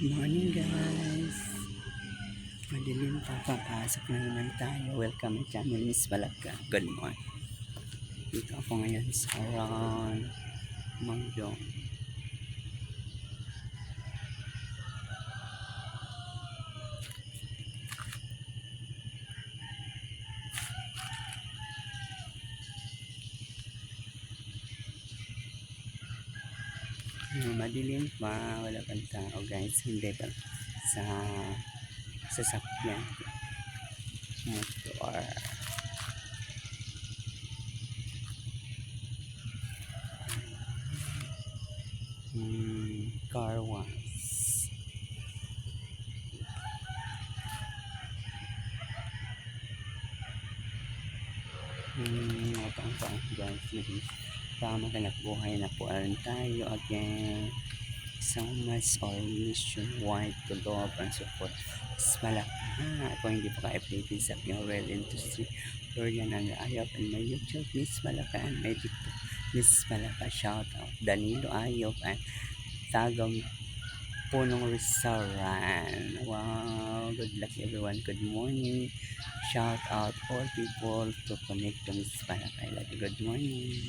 Morning guys. Madilim pa, papasok na naman tayo. Welcome to channel Miss Balaka. Good morning. Dito ako ngayon sa Ron Mangdong. Madilim pa, wala pang tao guys. Hindi pa sa sasakyan. Motor. Car wash. Pang guys. Tama ka na buhay na po tayo again. So much all nationwide to love and support. Mas malaki kung hindi pa ka-updated sa fuel industry. Florian ang Ayop and my YouTube Miss Malaka and my TikTok Miss Malaka. Shout out Danilo Ayop and Tagam Punong Restaurant. Wow, good luck everyone. Good morning. Shout out all people to connect to Miss Malaka. Good morning.